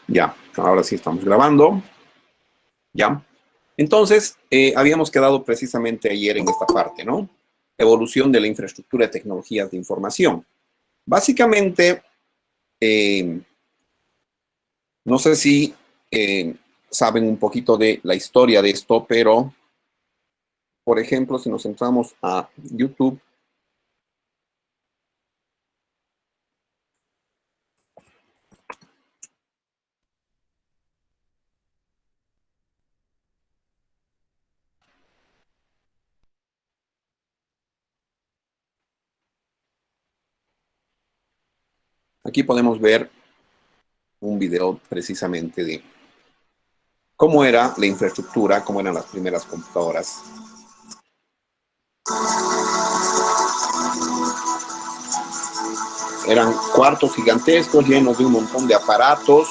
Ya, ahora sí estamos grabando. Ya. Entonces, habíamos quedado precisamente ayer en esta parte, ¿no? Evolución de la infraestructura de tecnologías de información. Básicamente, no sé si saben un poquito de la historia de esto, pero, por ejemplo, si nos entramos a YouTube, aquí podemos ver un video precisamente de cómo era la infraestructura, cómo eran las primeras computadoras. Eran cuartos gigantescos llenos de un montón de aparatos.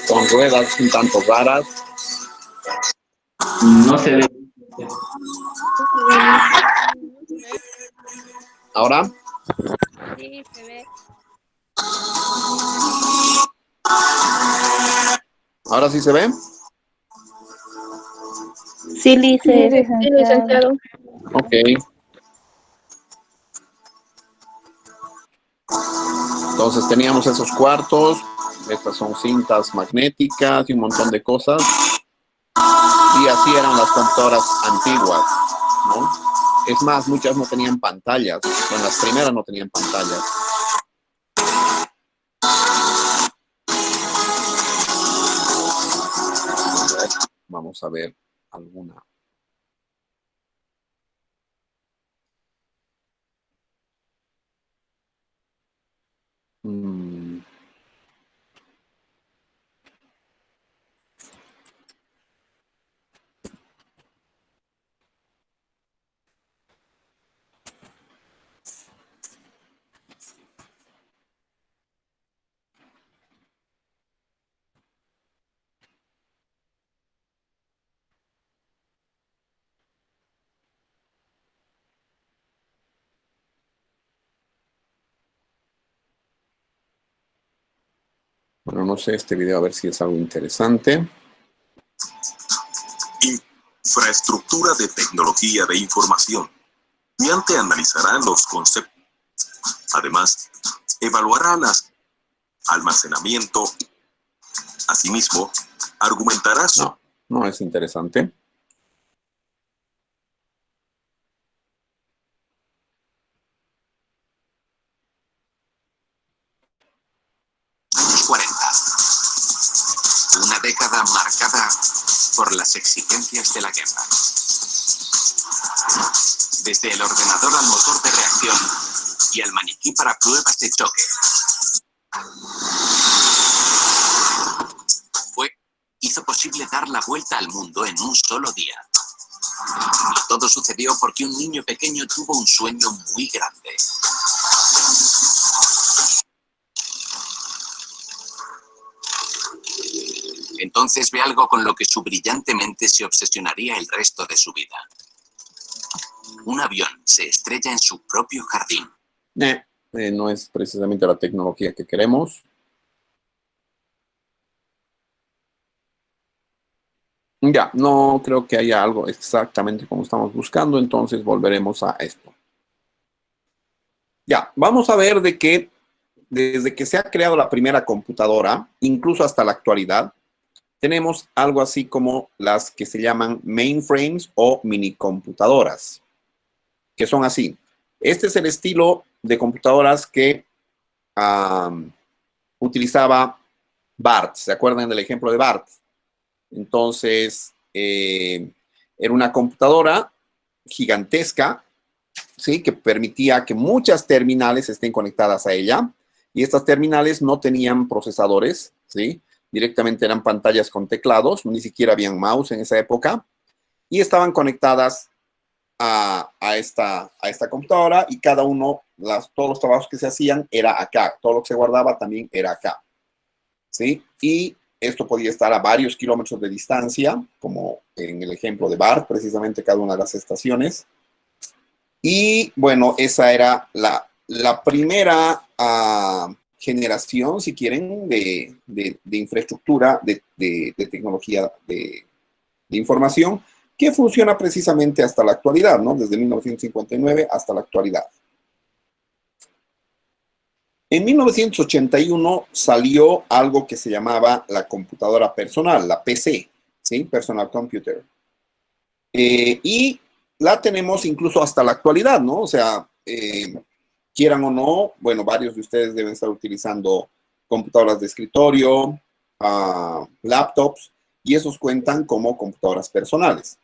Con ruedas un tanto raras. No se ve. ¿Ahora? Sí, se ve. ¿Ahora sí se ve? Sí, licenciado. Ok. Entonces teníamos esos cuartos. Estas son cintas magnéticas y un montón de cosas. Y así eran las computadoras antiguas, ¿no? Es más, muchas no tenían pantallas. Bueno, las primeras no tenían pantallas. Vamos a ver alguna. Bueno, no sé, este video a ver si es algo interesante. Infraestructura de tecnología de información. Mediante analizará los conceptos. Además, evaluará las almacenamiento. Asimismo, argumentará su... No, no es interesante. Años 40. Una década marcada por las exigencias de la guerra. Desde el ordenador al motor de reacción y al maniquí para pruebas de choque. Hizo posible dar la vuelta al mundo en un solo día. Y todo sucedió porque un niño pequeño tuvo un sueño muy grande. Entonces ve algo con lo que su brillante mente se obsesionaría el resto de su vida. Un avión se estrella en su propio jardín. No es precisamente la tecnología que queremos. Ya, no creo que haya algo exactamente como estamos buscando, entonces volveremos a esto. Ya, vamos a ver de que desde que se ha creado la primera computadora, incluso hasta la actualidad, tenemos algo así como las que se llaman mainframes o minicomputadoras, que son así. Este es el estilo de computadoras que utilizaba Bart. ¿Se acuerdan del ejemplo de Bart? Entonces, era una computadora gigantesca, ¿sí? Que permitía que muchas terminales estén conectadas a ella. Y estas terminales no tenían procesadores, ¿sí? Directamente eran pantallas con teclados, ni siquiera habían mouse en esa época. Y estaban conectadas a esta computadora y cada uno todos los trabajos que se hacían era acá, todo lo que se guardaba también era acá, ¿sí? Y esto podía estar a varios kilómetros de distancia, como en el ejemplo de BART, precisamente cada una de las estaciones. Y bueno, esa era la primera generación, si quieren, de infraestructura, de tecnología de información, que funciona precisamente hasta la actualidad, ¿no? Desde 1959 hasta la actualidad. En 1981 salió algo que se llamaba la computadora personal, la PC, ¿sí? Personal Computer. Y la tenemos incluso hasta la actualidad, ¿no? O sea, quieran o no, bueno, varios de ustedes deben estar utilizando computadoras de escritorio, laptops, y esos cuentan como computadoras personales.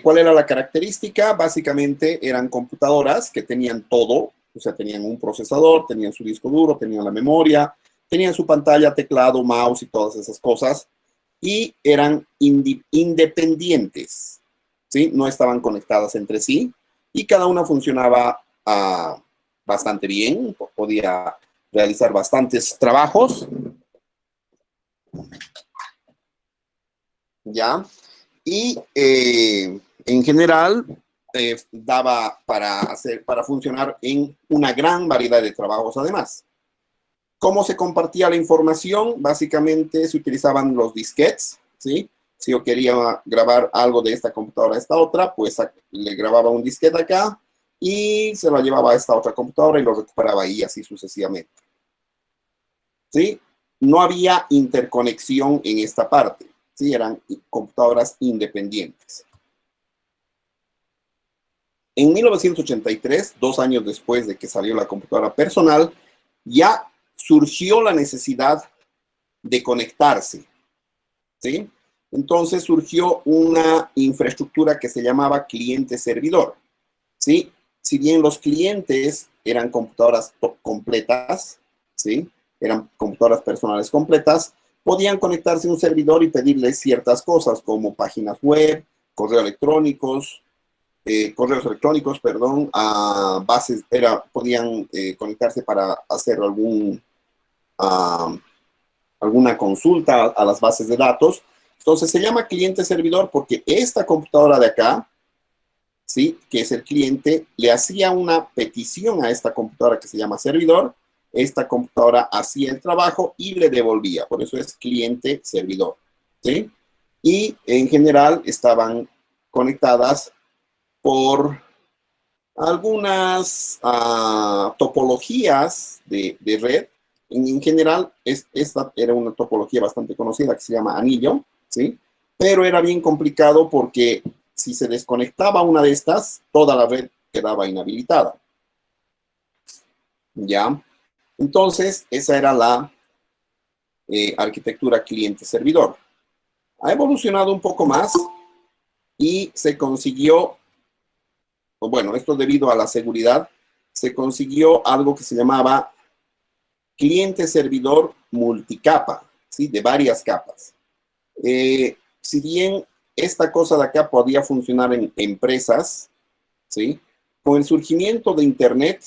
¿Cuál era la característica? Básicamente eran computadoras que tenían todo, o sea, tenían un procesador, tenían su disco duro, tenían la memoria, tenían su pantalla, teclado, mouse y todas esas cosas, y eran independientes, ¿sí? No estaban conectadas entre sí, y cada una funcionaba bastante bien, podía realizar bastantes trabajos, ¿ya? Y en general daba para funcionar en una gran variedad de trabajos además. ¿Cómo se compartía la información? Básicamente se utilizaban los disquetes, ¿sí? Si yo quería grabar algo de esta computadora a esta otra, pues le grababa un disquete acá y se lo llevaba a esta otra computadora y lo recuperaba ahí, así sucesivamente. ¿Sí? No había interconexión en esta parte. Sí, eran computadoras independientes. En 1983, 2 años después de que salió la computadora personal, ya surgió la necesidad de conectarse, ¿sí? Entonces surgió una infraestructura que se llamaba cliente-servidor, ¿sí? Si bien los clientes eran computadoras completas, ¿sí? Eran computadoras personales completas, podían conectarse a un servidor y pedirles ciertas cosas como páginas web, correos electrónicos, a bases, podían conectarse para hacer alguna consulta a las bases de datos. Entonces se llama cliente-servidor porque esta computadora de acá, ¿sí? Que es el cliente, le hacía una petición a esta computadora que se llama servidor. Esta computadora hacía el trabajo y le devolvía. Por eso es cliente-servidor, ¿sí? Y en general estaban conectadas por algunas topologías de red. En general, esta era una topología bastante conocida que se llama anillo, ¿sí? Pero era bien complicado porque si se desconectaba una de estas, toda la red quedaba inhabilitada. ¿Ya? Entonces, esa era la arquitectura cliente-servidor. Ha evolucionado un poco más y se consiguió, bueno, esto debido a la seguridad, se consiguió algo que se llamaba cliente-servidor multicapa, ¿sí? De varias capas. Si bien esta cosa de acá podía funcionar en empresas, ¿sí? Con el surgimiento de Internet,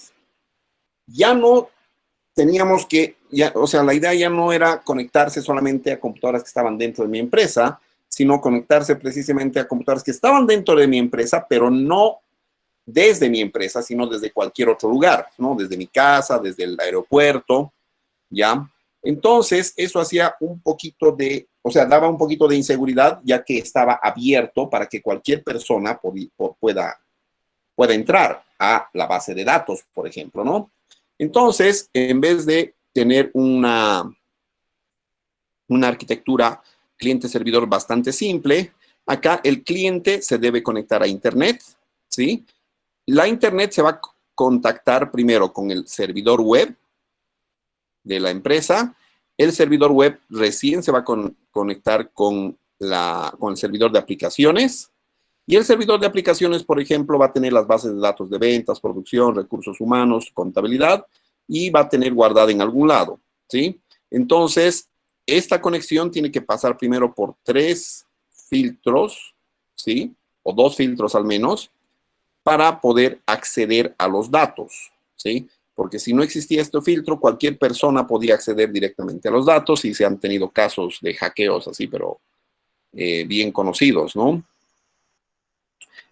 ya no teníamos que, o sea, la idea ya no era conectarse solamente a computadoras que estaban dentro de mi empresa, sino conectarse precisamente a computadoras que estaban dentro de mi empresa, pero no desde mi empresa, sino desde cualquier otro lugar, ¿no? Desde mi casa, desde el aeropuerto, ¿ya? Entonces, eso hacía un poquito de, o sea, daba un poquito de inseguridad, ya que estaba abierto para que cualquier persona pueda entrar a la base de datos, por ejemplo, ¿no? Entonces, en vez de tener una arquitectura cliente-servidor bastante simple, acá el cliente se debe conectar a Internet, ¿sí? La Internet se va a contactar primero con el servidor web de la empresa. El servidor web recién se va a conectar con el servidor de aplicaciones. Y el servidor de aplicaciones, por ejemplo, va a tener las bases de datos de ventas, producción, recursos humanos, contabilidad, y va a tener guardada en algún lado, ¿sí? Entonces, esta conexión tiene que pasar primero por 3 filtros, ¿sí? O 2 filtros al menos. para poder acceder a los datos, ¿sí? Porque si no existía este filtro, cualquier persona podía acceder directamente a los datos y se han tenido casos de hackeos así, pero bien conocidos, ¿no?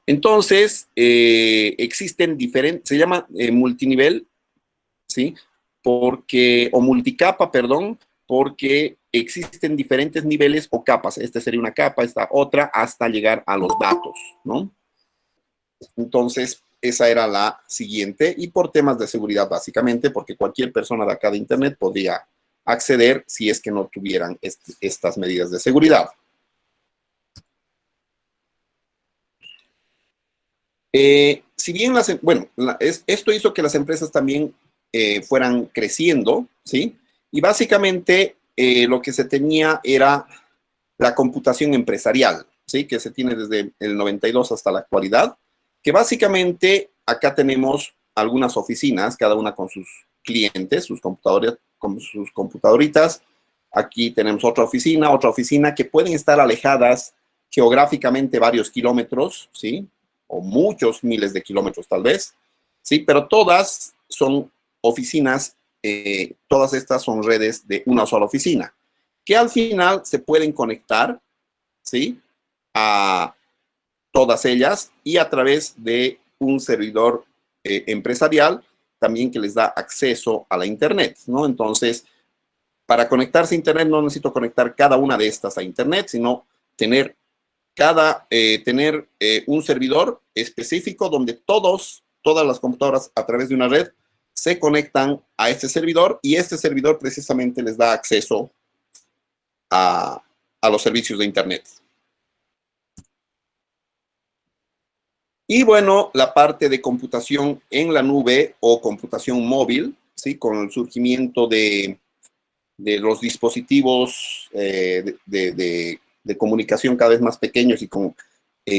Entonces, existen diferentes, se llama multinivel, ¿sí? Porque, o multicapa, perdón, porque existen diferentes niveles o capas. Esta sería una capa, esta otra, hasta llegar a los datos, ¿no? Entonces, esa era la siguiente, y por temas de seguridad básicamente, porque cualquier persona de acá de Internet podría acceder si es que no tuvieran estas medidas de seguridad. Si bien esto hizo que las empresas también fueran creciendo, ¿sí? Y básicamente lo que se tenía era la computación empresarial, ¿sí? Que se tiene desde el 92 hasta la actualidad, que básicamente acá tenemos algunas oficinas, cada una con sus clientes, sus computadores, con sus computadoritas. Aquí tenemos otra oficina que pueden estar alejadas geográficamente varios kilómetros, ¿sí? O muchos miles de kilómetros tal vez, ¿sí? Pero todas son oficinas, todas estas son redes de una sola oficina, que al final se pueden conectar, ¿sí? A todas ellas y a través de un servidor empresarial también que les da acceso a la Internet, ¿no? Entonces, para conectarse a Internet no necesito conectar cada una de estas a Internet, sino tener un servidor específico donde todas las computadoras a través de una red se conectan a este servidor y este servidor precisamente les da acceso a los servicios de Internet. Y bueno, la parte de computación en la nube o computación móvil, ¿sí? Con el surgimiento de los dispositivos de comunicación cada vez más pequeños y con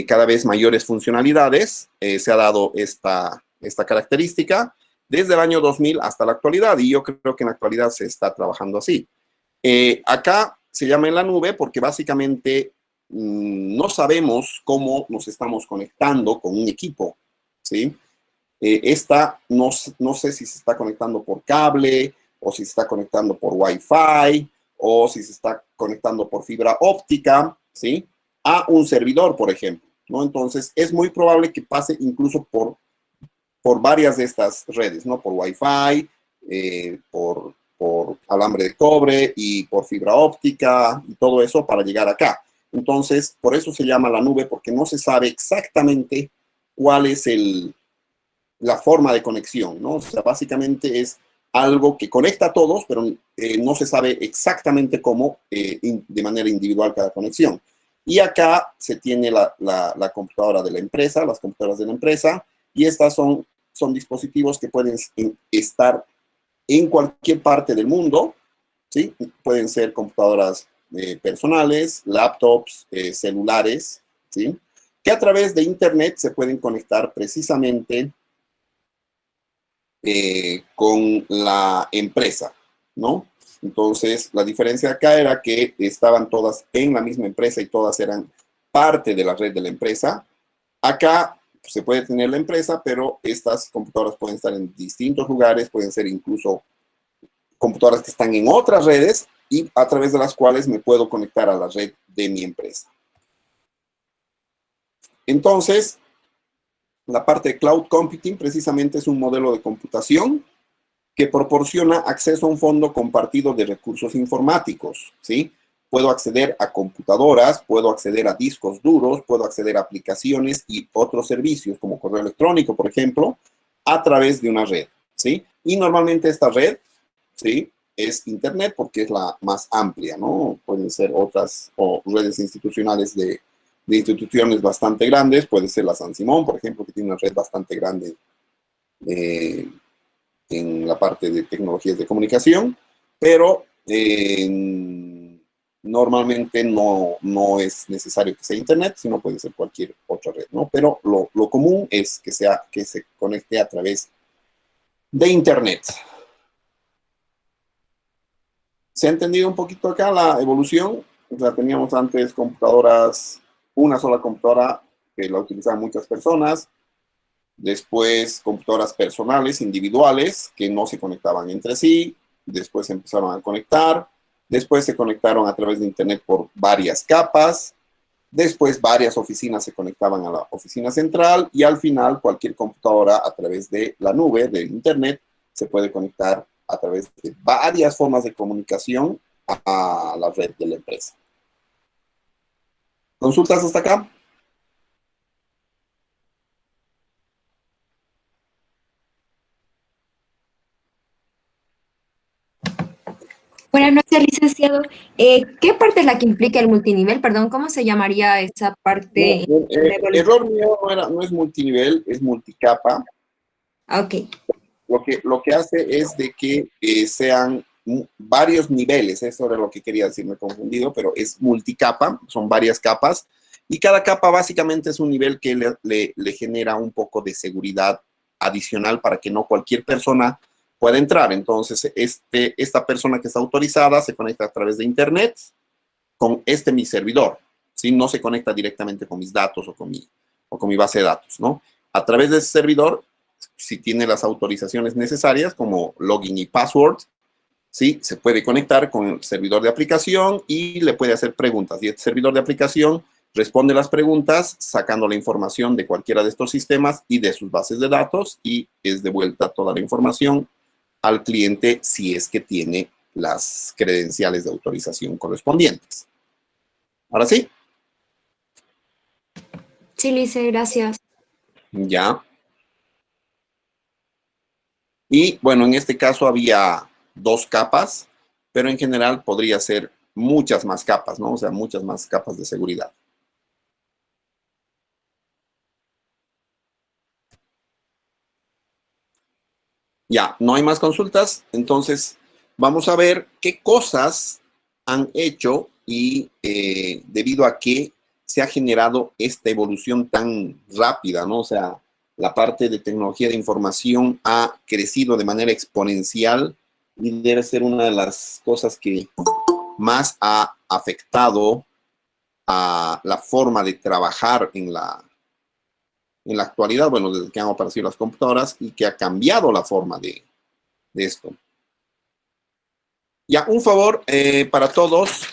cada vez mayores funcionalidades, se ha dado esta característica desde el año 2000 hasta la actualidad, y yo creo que en la actualidad se está trabajando así. Acá se llama en la nube porque básicamente no sabemos cómo nos estamos conectando con un equipo, ¿sí? Esta no sé si se está conectando por cable, o si se está conectando por Wi-Fi, o si se está conectando por fibra óptica, ¿sí? A un servidor, por ejemplo, ¿no? Entonces, es muy probable que pase incluso por varias de estas redes, ¿no? Por Wi-Fi, por alambre de cobre y por fibra óptica y todo eso para llegar acá. Entonces, por eso se llama la nube, porque no se sabe exactamente cuál es la forma de conexión, ¿no? O sea, básicamente es algo que conecta a todos, pero no se sabe exactamente cómo de manera individual cada conexión. Y acá se tiene la computadora de la empresa, las computadoras de la empresa, y estas son dispositivos que pueden estar en cualquier parte del mundo, ¿sí? Pueden ser computadoras personales, laptops, celulares, ¿sí? Que a través de Internet se pueden conectar precisamente con la empresa, ¿no? Entonces, la diferencia acá era que estaban todas en la misma empresa y todas eran parte de la red de la empresa. Acá se puede tener la empresa, pero estas computadoras pueden estar en distintos lugares, pueden ser incluso computadoras que están en otras redes y a través de las cuales me puedo conectar a la red de mi empresa. Entonces, la parte de cloud computing precisamente es un modelo de computación que proporciona acceso a un fondo compartido de recursos informáticos, ¿sí? Puedo acceder a computadoras, puedo acceder a discos duros, puedo acceder a aplicaciones y otros servicios como correo electrónico, por ejemplo, a través de una red, ¿sí? Y normalmente esta red, ¿sí? Es Internet porque es la más amplia, ¿no? Pueden ser otras o redes institucionales de instituciones bastante grandes, puede ser la San Simón, por ejemplo, que tiene una red bastante grande en la parte de tecnologías de comunicación, pero normalmente no es necesario que sea Internet, sino puede ser cualquier otra red, ¿no? Pero lo común es que se conecte a través de Internet. ¿Se ha entendido un poquito acá la evolución? O sea, teníamos antes computadoras, una sola computadora que la utilizaban muchas personas. después computadoras personales, individuales, que no se conectaban entre sí, después se empezaron a conectar, después se conectaron a través de Internet por varias capas, después varias oficinas se conectaban a la oficina central y al final cualquier computadora a través de la nube, del Internet, se puede conectar a través de varias formas de comunicación a la red de la empresa. ¿Consultas hasta acá? Buenas noches, licenciado. ¿Qué parte es la que implica el multinivel? Perdón, ¿cómo se llamaría esa parte? Error mío no es multinivel, es multicapa. Ok. Lo que hace es de que sean varios niveles, eso era lo que quería decir, me he confundido, pero es multicapa, son varias capas, y cada capa básicamente es un nivel que le genera un poco de seguridad adicional para que no cualquier persona pueda entrar. Entonces, esta persona que está autorizada se conecta a través de Internet con mi servidor, ¿sí? No se conecta directamente con mis datos o con mi base de datos, ¿no? A través de ese servidor, si tiene las autorizaciones necesarias, como login y password, ¿sí? Se puede conectar con el servidor de aplicación y le puede hacer preguntas. Y el servidor de aplicación responde las preguntas sacando la información de cualquiera de estos sistemas y de sus bases de datos y es devuelta toda la información al cliente si es que tiene las credenciales de autorización correspondientes. ¿Ahora sí? Sí, Lice, gracias. Ya. Y bueno, en este caso había 2 capas, pero en general podría ser muchas más capas, ¿no? O sea, muchas más capas de seguridad. Ya, no hay más consultas, entonces vamos a ver qué cosas han hecho y debido a qué se ha generado esta evolución tan rápida, ¿no? O sea, la parte de tecnología de información ha crecido de manera exponencial y debe ser una de las cosas que más ha afectado a la forma de trabajar en la actualidad, bueno, desde que han aparecido las computadoras y que ha cambiado la forma de esto. Ya, un favor para todos.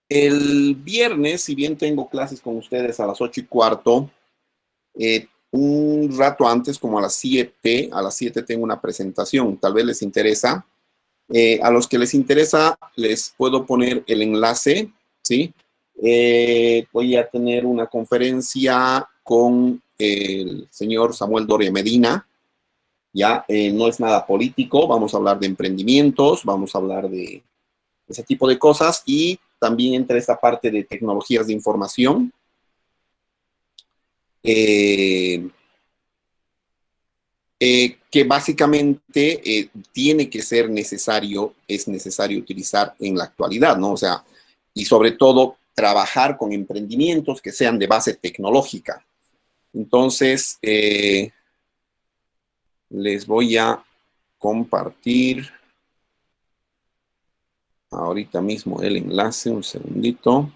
El viernes, si bien tengo clases con ustedes a las 8:15, un rato antes, como a las 7 tengo una presentación, tal vez les interesa. A los que les interesa, les puedo poner el enlace, ¿sí? Voy a tener una conferencia con el señor Samuel Doria Medina, ya, no es nada político, vamos a hablar de emprendimientos, vamos a hablar de ese tipo de cosas y también entra esta parte de tecnologías de información. Que básicamente tiene que ser necesario, es necesario utilizar en la actualidad, ¿no? O sea, y sobre todo trabajar con emprendimientos que sean de base tecnológica. Entonces, les voy a compartir ahorita mismo el enlace, un segundito.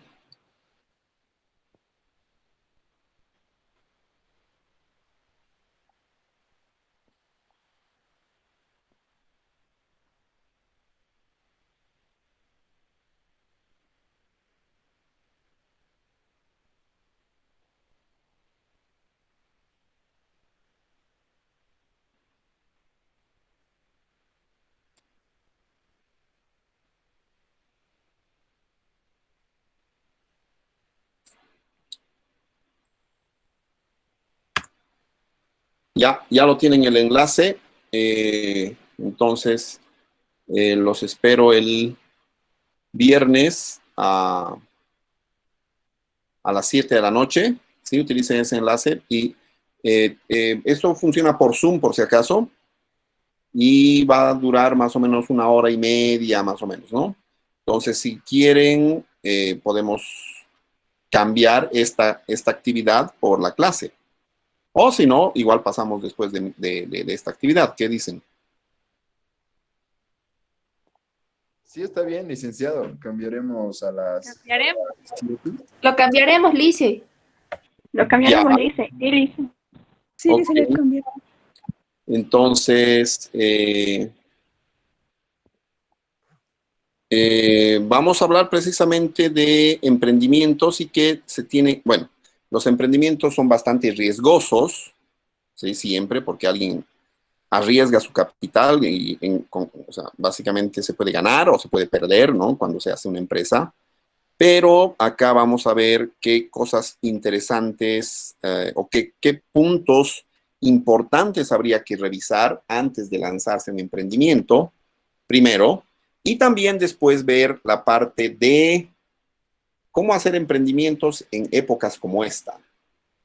Ya lo tienen el enlace. Entonces, los espero el viernes a las 7 de la noche. ¿Sí? Utilicen ese enlace. Y esto funciona por Zoom, por si acaso. Y va a durar más o menos 1 hora y media, más o menos, ¿no? Entonces, si quieren, podemos cambiar esta actividad por la clase. O si no, igual pasamos después de esta actividad. ¿Qué dicen? Sí, está bien, licenciado. Cambiaremos a las... Cambiaremos. 7. Lo cambiaremos, Lice. Lo cambiaron por Lice. Sí, Ok. se le cambió. Entonces, vamos a hablar precisamente de emprendimientos y que se tiene, bueno, los emprendimientos son bastante riesgosos, ¿sí? Siempre, porque alguien arriesga su capital y, o sea, básicamente se puede ganar o se puede perder, ¿no? Cuando se hace una empresa. Pero acá vamos a ver qué cosas interesantes o qué puntos importantes habría que revisar antes de lanzarse en emprendimiento, primero, y también después ver la parte de cómo hacer emprendimientos en épocas como esta,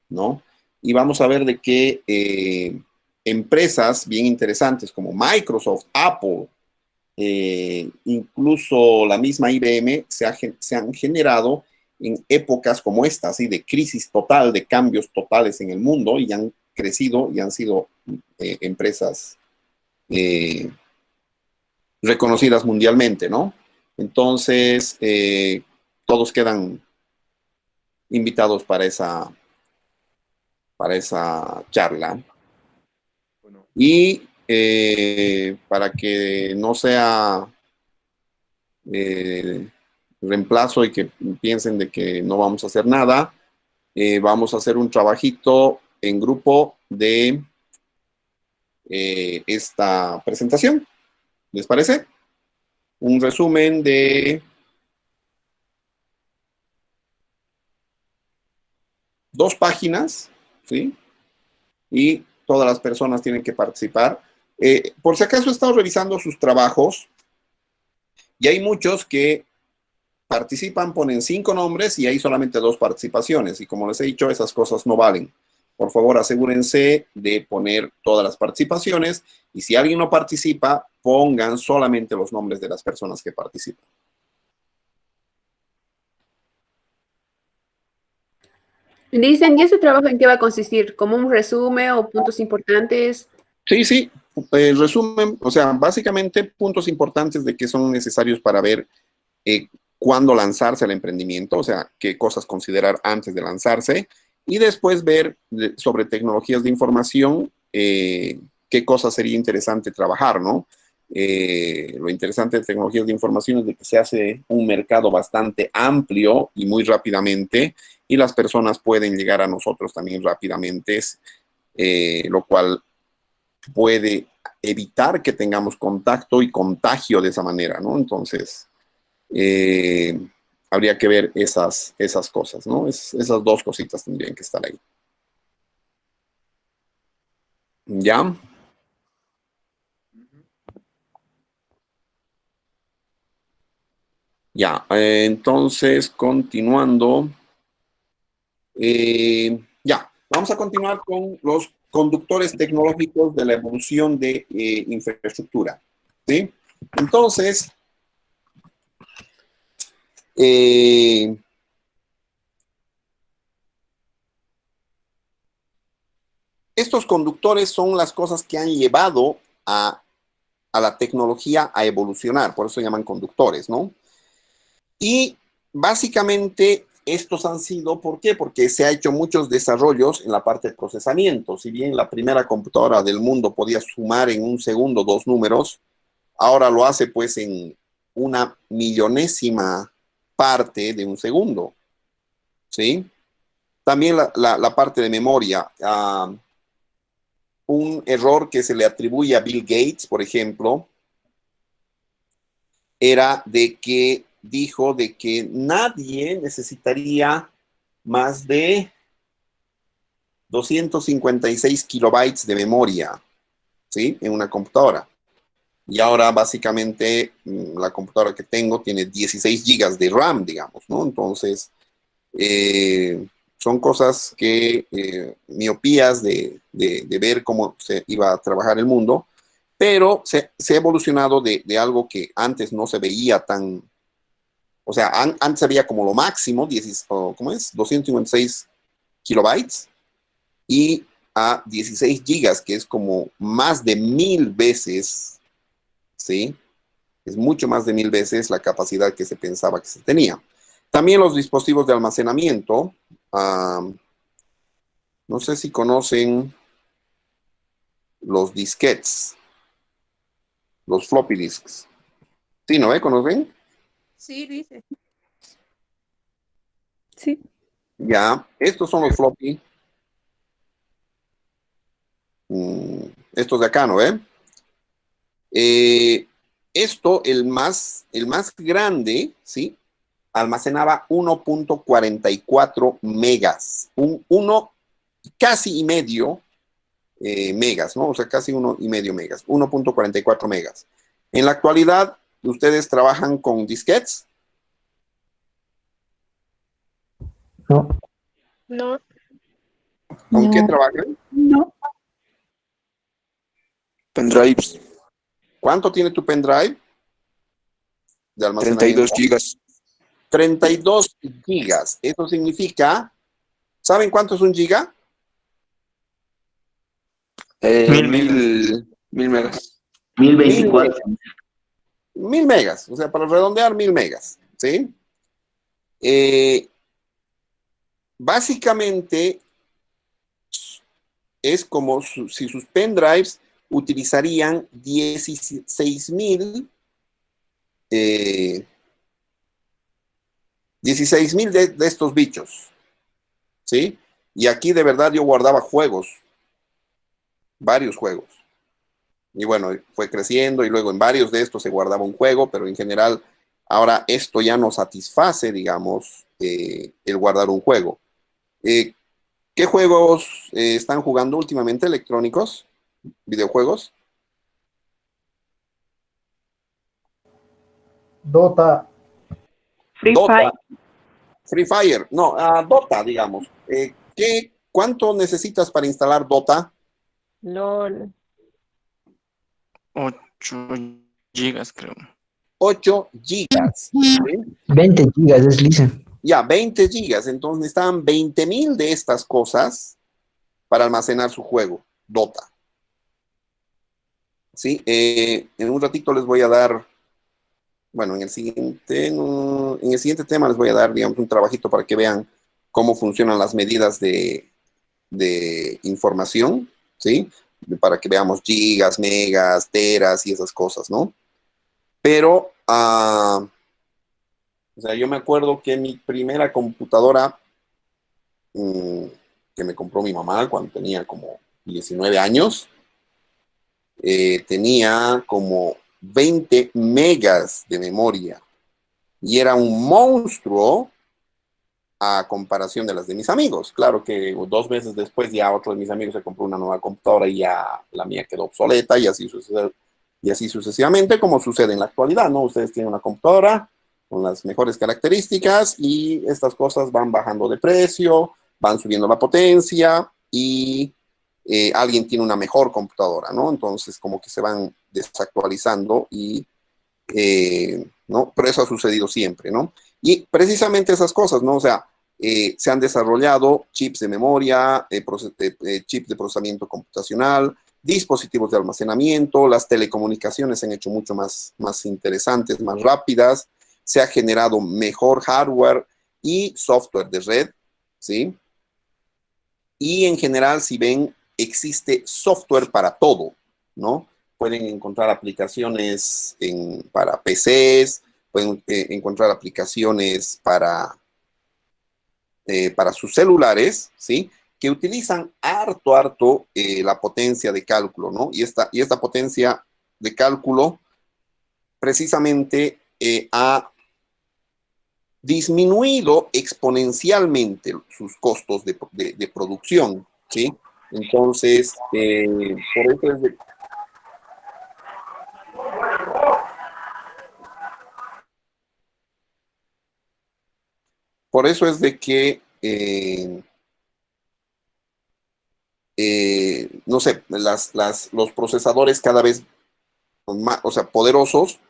¿no? Y vamos a ver de qué empresas bien interesantes como Microsoft, Apple, incluso la misma IBM se han generado en épocas como esta, ¿sí? De crisis total, de cambios totales en el mundo, y han crecido y han sido empresas reconocidas mundialmente, ¿no? Entonces, todos quedan invitados para esa charla. Bueno, Y para que no sea reemplazo y que piensen de que no vamos a hacer nada, vamos a hacer un trabajito en grupo de esta presentación. ¿Les parece? Un resumen de 2 páginas, ¿sí? Y todas las personas tienen que participar. Por si acaso he estado revisando sus trabajos y hay muchos que participan, ponen 5 nombres y hay solamente 2 participaciones. Y como les he dicho, esas cosas no valen. Por favor, asegúrense de poner todas las participaciones y si alguien no participa, pongan solamente los nombres de las personas que participan. Dicen, ¿y ese trabajo en qué va a consistir? ¿Como un resumen o puntos importantes? Sí. Resumen, o sea, básicamente puntos importantes de que son necesarios para ver cuándo lanzarse al emprendimiento, o sea, qué cosas considerar antes de lanzarse, y después ver sobre tecnologías de información, qué cosas sería interesante trabajar, ¿no? Lo interesante de tecnologías de información es de que se hace un mercado bastante amplio y muy rápidamente, y las personas pueden llegar a nosotros también rápidamente, lo cual puede evitar que tengamos contacto y contagio de esa manera, ¿no? Entonces, habría que ver esas cosas, ¿no? Esas 2 cositas tendrían que estar ahí. ¿Ya? Ya, entonces, continuando. Ya, vamos a continuar con los conductores tecnológicos de la evolución de infraestructura, ¿sí? Entonces, estos conductores son las cosas que han llevado a la tecnología a evolucionar, por eso se llaman conductores, ¿no? Y básicamente estos han sido, ¿por qué? Porque se ha hecho muchos desarrollos en la parte de procesamiento. Si bien la primera computadora del mundo podía sumar en un segundo 2 números, ahora lo hace pues en una millonésima parte de un segundo, ¿sí? También la parte de memoria. Un error que se le atribuye a Bill Gates, por ejemplo, era de que dijo de que nadie necesitaría más de 256 kilobytes de memoria, ¿sí? En una computadora. Y ahora básicamente la computadora que tengo tiene 16 gigas de RAM, digamos, ¿no? Entonces, son cosas que, miopías de ver cómo se iba a trabajar el mundo, pero se ha evolucionado de algo que antes no se veía tan, o sea, antes había como lo máximo, 256 kilobytes, y a 16 gigas, que es como más de 1000 veces, ¿sí? Es mucho más de 1000 veces la capacidad que se pensaba que se tenía. También los dispositivos de almacenamiento No sé si conocen los disquetes, los floppy disks. ¿Sí, no? ¿Conocen? Sí, dice. Sí. Ya, estos son los floppy. Estos de acá, ¿no? Esto, el más grande, ¿sí? Almacenaba 1.44 megas. Uno casi y medio megas, ¿no? O sea, casi 1,5 megas. 1.44 megas. En la actualidad, ¿ustedes trabajan con disquetes? No, No, ¿Con qué No. trabajan? No. Pendrives, ¿Cuánto tiene tu pendrive de 32 almacenamiento? gigas. 32 gigas. Eso significa, ¿saben cuánto es un giga? 1000 megas. 1000 1024. megas. 1000 megas. O sea, para redondear, 1000 megas. ¿Sí? Básicamente es como si sus pendrives utilizarían 16,000 16,000 de estos bichos, ¿sí? Y aquí de verdad yo guardaba juegos, varios juegos. Y bueno, fue creciendo y luego en varios de estos se guardaba un juego, pero en general ahora esto ya no satisface, digamos, el guardar un juego. Eh, ¿Qué juegos están jugando últimamente electrónicos? ¿Videojuegos? Dota, Free Dota, Fire. Free Fire, no, Dota, digamos. ¿Cuánto necesitas para instalar Dota? LOL. 8 gigas, creo. 8 gigas. ¿Sí? 20 gigas es lisa. Ya, 20 gigas. Entonces necesitaban 20,000 de estas cosas para almacenar su juego, Dota. ¿Sí? En un ratito les voy a dar, bueno, en el siguiente tema les voy a dar, digamos, un trabajito para que vean cómo funcionan las medidas de información, ¿sí? Para que veamos gigas, megas, teras y esas cosas, ¿no? Pero, o sea, yo me acuerdo que mi primera computadora que me compró mi mamá cuando tenía como 19 años, tenía como 20 megas de memoria y era un monstruo a comparación de las de mis amigos. Claro que 2 meses después ya otro de mis amigos se compró una nueva computadora y ya la mía quedó obsoleta y así sucesivamente como sucede en la actualidad, ¿no? Ustedes tienen una computadora con las mejores características y estas cosas van bajando de precio, van subiendo la potencia y alguien tiene una mejor computadora, ¿no? Entonces como que se van desactualizando y, ¿no? Pero eso ha sucedido siempre, ¿no? Y precisamente esas cosas, ¿no? O sea, se han desarrollado chips de memoria, chips de procesamiento computacional, dispositivos de almacenamiento, las telecomunicaciones se han hecho mucho más interesantes, más rápidas, se ha generado mejor hardware y software de red, ¿sí? Y en general, si ven, existe software para todo, ¿no? Pueden encontrar aplicaciones para PCs, pueden encontrar aplicaciones para sus celulares, ¿sí? Que utilizan harto la potencia de cálculo, ¿no? Y esta potencia de cálculo precisamente ha disminuido exponencialmente sus costos de producción, ¿sí? Entonces, por eso es de que no sé, los procesadores cada vez más, o sea, poderosos,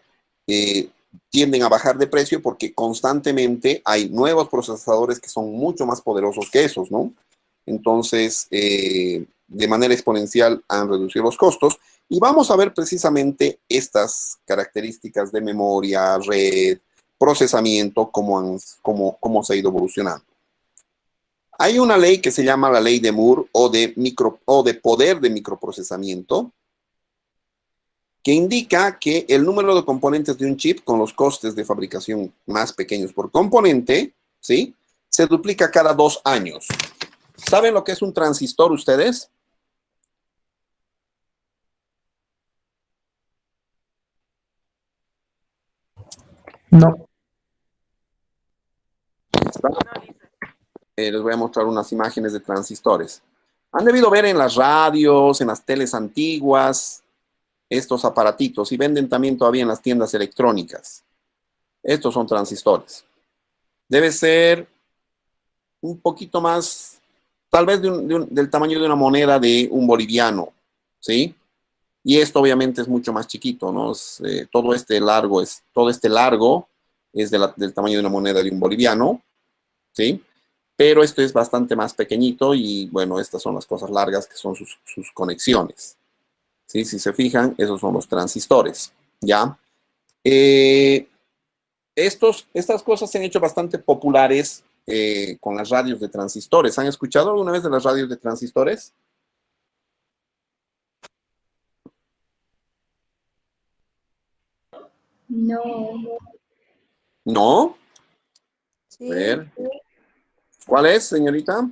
tienden a bajar de precio porque constantemente hay nuevos procesadores que son mucho más poderosos que esos, ¿no? Entonces, de manera exponencial han reducido los costos y vamos a ver precisamente estas características de memoria, red, procesamiento, cómo se ha ido evolucionando. Hay una ley que se llama la ley de Moore o de poder de microprocesamiento, que indica que el número de componentes de un chip con los costes de fabricación más pequeños por componente, ¿sí?, se duplica cada 2 años. ¿Saben lo que es un transistor ustedes? No. Les voy a mostrar unas imágenes de transistores. Han debido ver en las radios, en las teles antiguas, estos aparatitos, y venden también todavía en las tiendas electrónicas. Estos son transistores. Debe ser un poquito más, tal vez del tamaño de una moneda de un boliviano, ¿sí? Y esto obviamente es mucho más chiquito, ¿no? Todo este largo es del tamaño de una moneda de un boliviano, ¿sí? Pero esto es bastante más pequeñito y, bueno, estas son las cosas largas que son sus conexiones, ¿sí? Si se fijan, esos son los transistores, ¿ya? Estas cosas se han hecho bastante populares con las radios de transistores. ¿Han escuchado alguna vez de las radios de transistores? No. ¿No? A Sí. ver. ¿Cuál es, señorita?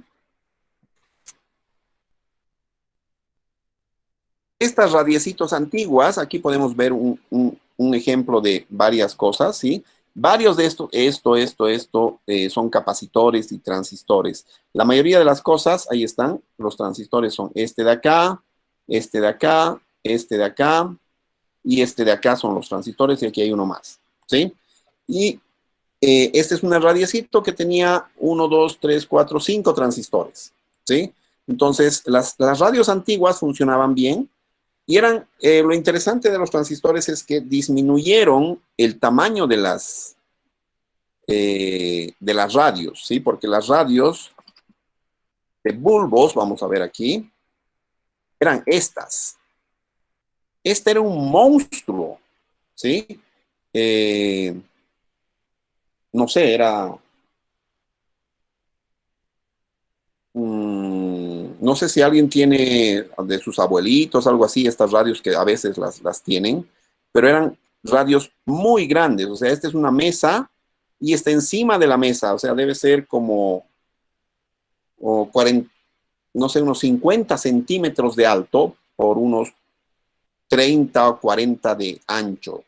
Estas radiecitos antiguas, aquí podemos ver un ejemplo de varias cosas, ¿sí? Varios de esto, son capacitores y transistores. La mayoría de las cosas, ahí están, los transistores son este de acá, este de acá, este de acá, y este de acá son los transistores, y aquí hay uno más, ¿sí? Y este es un radiecito que tenía 1, 2, 3, 4, 5 transistores, ¿sí? Entonces, las radios antiguas funcionaban bien, y lo interesante de los transistores es que disminuyeron el tamaño de las radios, ¿sí? Porque las radios de bulbos, vamos a ver aquí, eran estas. Este era un monstruo, ¿sí? No sé, no sé si alguien tiene de sus abuelitos, algo así, estas radios que a veces las tienen, pero eran radios muy grandes. O sea, esta es una mesa y está encima de la mesa. O sea, debe ser como 40, no sé, unos 50 centímetros de alto por unos 30 o 40 de ancho,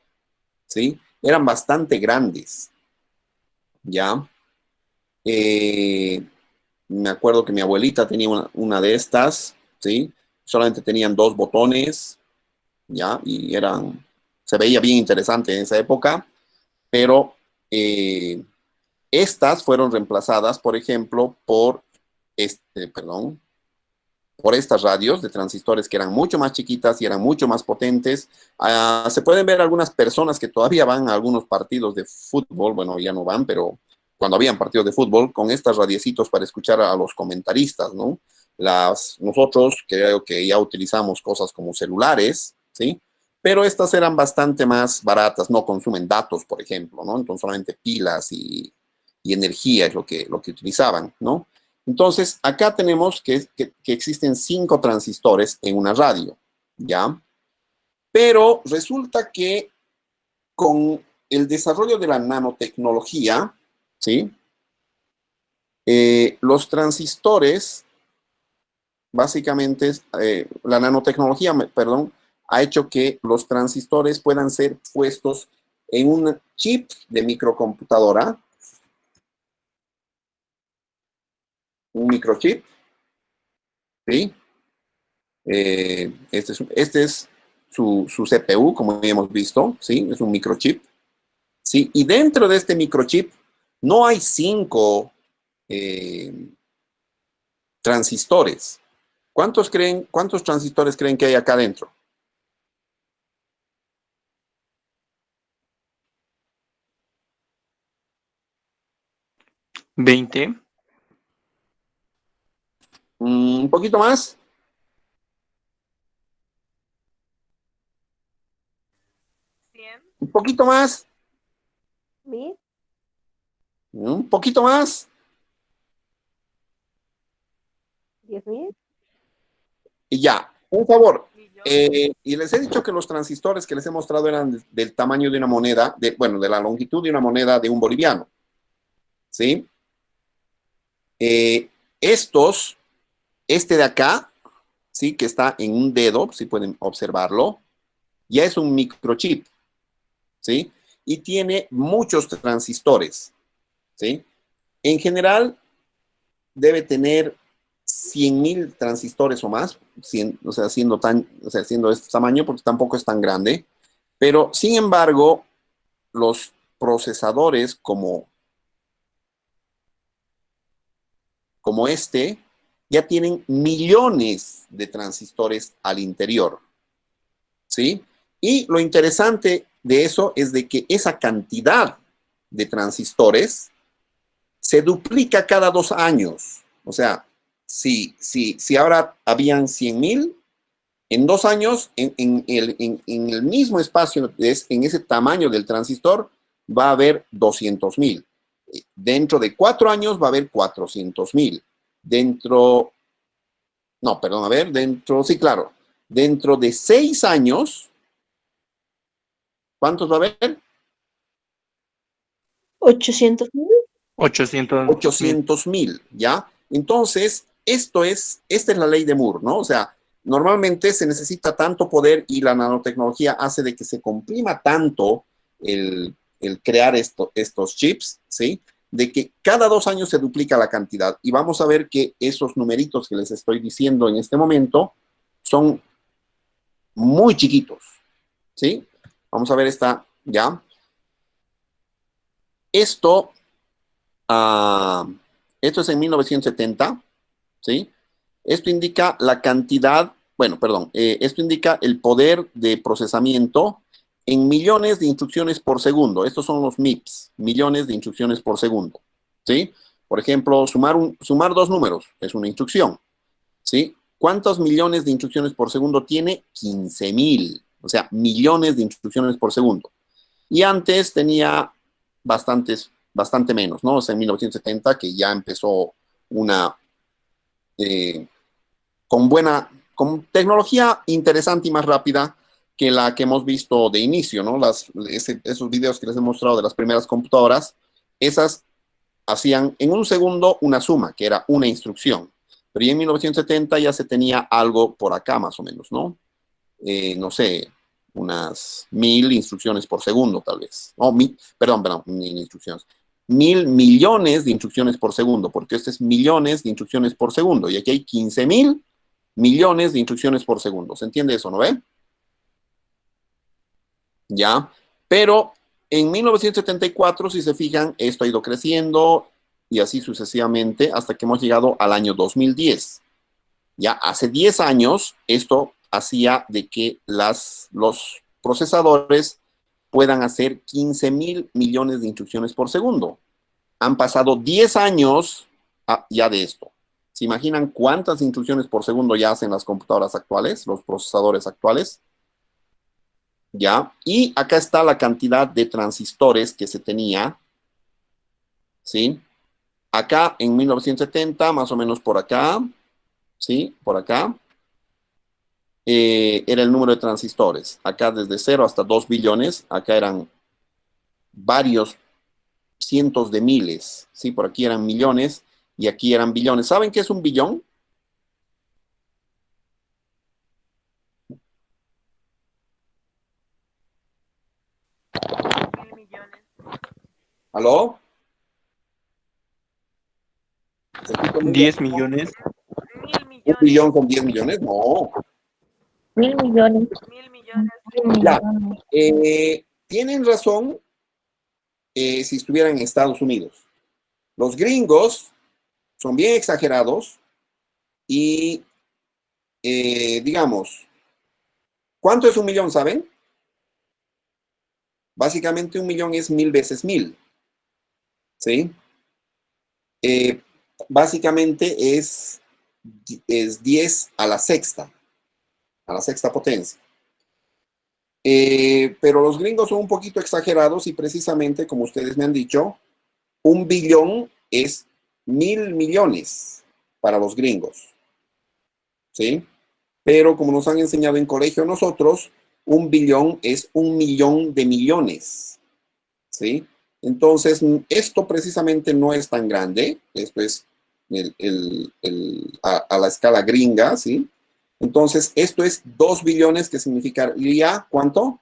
¿sí? Eran bastante grandes, ¿ya? Me acuerdo que mi abuelita tenía una de estas, ¿sí? Solamente tenían 2 botones, ¿ya? Y se veía bien interesante en esa época, pero estas fueron reemplazadas, por ejemplo, por estas radios de transistores que eran mucho más chiquitas y eran mucho más potentes. Se pueden ver algunas personas que todavía van a algunos partidos de fútbol, bueno, ya no van, pero cuando habían partidos de fútbol, con estas radiecitos para escuchar a los comentaristas, ¿no? Nosotros creo que ya utilizamos cosas como celulares, ¿sí? Pero estas eran bastante más baratas, no consumen datos, por ejemplo, ¿no? Entonces solamente pilas y energía es lo que utilizaban, ¿no? Entonces, acá tenemos que existen 5 transistores en una radio, ¿ya? Pero resulta que con el desarrollo de la nanotecnología, ¿sí? Los transistores, básicamente, la nanotecnología, perdón, ha hecho que los transistores puedan ser puestos en un chip de microcomputadora, un microchip, ¿sí? Este es su CPU, como hemos visto, ¿sí? Es un microchip, ¿sí? Y dentro de este microchip no hay 5 transistores. ¿Cuántos transistores creen que hay acá adentro? ¿20? Un poquito más. 100. Un poquito más. 1000. Un poquito más. 10.000. Y ya, un favor. Millones. Y les he dicho que los transistores que les he mostrado eran del tamaño de una moneda, bueno, de la longitud de una moneda de un boliviano. ¿Sí? Este de acá, ¿sí? Que está en un dedo, si pueden observarlo, ya es un microchip. ¿Sí? Y tiene muchos transistores. ¿Sí? En general, debe tener 100.000 transistores o más, o sea, siendo este tamaño, porque tampoco es tan grande. Pero, sin embargo, los procesadores como este, ya tienen millones de transistores al interior. ¿Sí? Y lo interesante de eso es de que esa cantidad de transistores se duplica cada 2 años. O sea, si ahora habían 100.000, en 2 años, en el mismo espacio, en ese tamaño del transistor, va a haber 200.000. Dentro de 4 años va a haber 400.000. Dentro de 6 años, ¿cuántos va a haber? 800.000. 800.000, ¿ya? Entonces, esta es la ley de Moore, ¿no? O sea, normalmente se necesita tanto poder y la nanotecnología hace de que se comprima tanto el crear estos chips, ¿sí? De que cada 2 años se duplica la cantidad. Y vamos a ver que esos numeritos que les estoy diciendo en este momento son muy chiquitos, ¿sí? Vamos a ver esta, ¿ya? Esto es en 1970, ¿sí? Esto indica la cantidad, esto indica el poder de procesamiento en millones de instrucciones por segundo. Estos son los MIPS, millones de instrucciones por segundo, ¿sí? Por ejemplo, sumar 2 números es una instrucción, ¿sí? ¿Cuántos millones de instrucciones por segundo tiene? 15.000, o sea, millones de instrucciones por segundo. Y antes tenía bastante menos, ¿no? O sea, en 1970 que ya empezó con tecnología interesante y más rápida que la que hemos visto de inicio, ¿no? Esos videos que les he mostrado de las primeras computadoras, esas hacían en un segundo una suma, que era una instrucción. Pero ya en 1970 ya se tenía algo por acá más o menos, ¿no? No sé, unas 1.000 instrucciones por segundo, tal vez. No, 1.000 instrucciones. 1.000 millones de instrucciones por segundo, porque este es millones de instrucciones por segundo. Y aquí hay 15.000 millones de instrucciones por segundo. ¿Se entiende eso, no ve? Ya. Pero en 1974, si se fijan, esto ha ido creciendo y así sucesivamente hasta que hemos llegado al año 2010. Ya hace 10 años, esto hacía de que los procesadores puedan hacer 15.000 millones de instrucciones por segundo. Han pasado 10 años ya de esto. ¿Se imaginan cuántas instrucciones por segundo ya hacen las computadoras actuales, los procesadores actuales? ¿Ya? Y acá está la cantidad de transistores que se tenía, ¿sí? Acá en 1970, más o menos por acá, ¿sí? Por acá. Era el número de transistores. Acá desde 0 hasta 2 billones. Acá eran varios cientos de miles. ¿Sí? Por aquí eran millones y aquí eran billones. ¿Saben qué es un billón? Mil millones. ¿Aló? 10 millones. 1.000 ¿Un millones. billón con 10 millones? No. 1.000 millones. 1.000 millones. Ya. Tienen razón si estuvieran en Estados Unidos. Los gringos son bien exagerados y, digamos, ¿cuánto es 1 millón, saben? Básicamente 1 millón es 1.000 veces 1.000. ¿Sí? Básicamente es 10 a la sexta potencia. Pero los gringos son un poquito exagerados y precisamente, como ustedes me han dicho, 1 billón es 1.000 millones para los gringos. ¿sí? Pero como nos han enseñado en colegio nosotros, 1 billón es 1 millón de millones, ¿sí? Entonces, esto precisamente no es tan grande, esto es a la escala gringa, ¿sí? Entonces, esto es 2 billones, que significaría, ¿cuánto?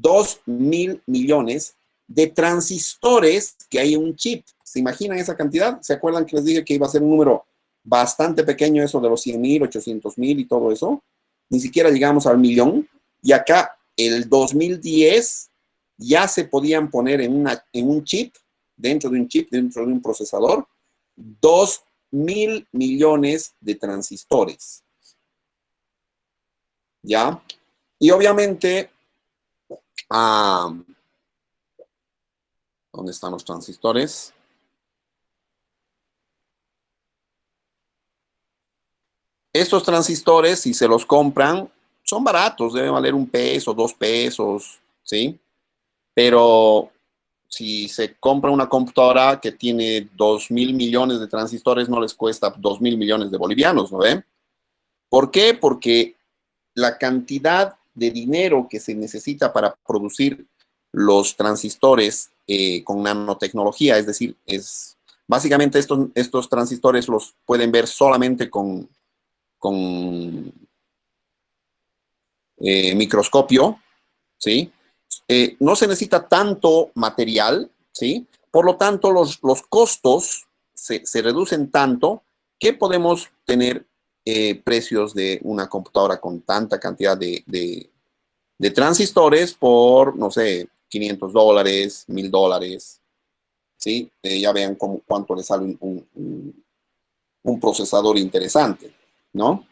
2.000 millones de transistores que hay en un chip. ¿Se imaginan esa cantidad? ¿Se acuerdan que les dije que iba a ser un número bastante pequeño, eso de los 100.000, 800.000 y todo eso? Ni siquiera llegamos al millón. Y acá, el 2010, ya se podían poner en un chip, dentro de un procesador, 2.000 millones de transistores. ¿Ya? Y obviamente, ¿dónde están los transistores? Estos transistores, si se los compran, son baratos, deben valer 1 peso, 2 pesos, ¿sí? Pero si se compra una computadora que tiene 2.000 millones de transistores, no les cuesta 2.000 millones de bolivianos, ¿no ven? ¿Por qué? Porque la cantidad de dinero que se necesita para producir los transistores con nanotecnología, es decir, básicamente estos transistores los pueden ver solamente con microscopio, ¿sí? No se necesita tanto material, ¿sí? Por lo tanto, los costos se reducen tanto que podemos tener precios de una computadora con tanta cantidad de transistores por, no sé, $500, $1.000, ¿sí? Ya vean cuánto le sale un procesador interesante, ¿no?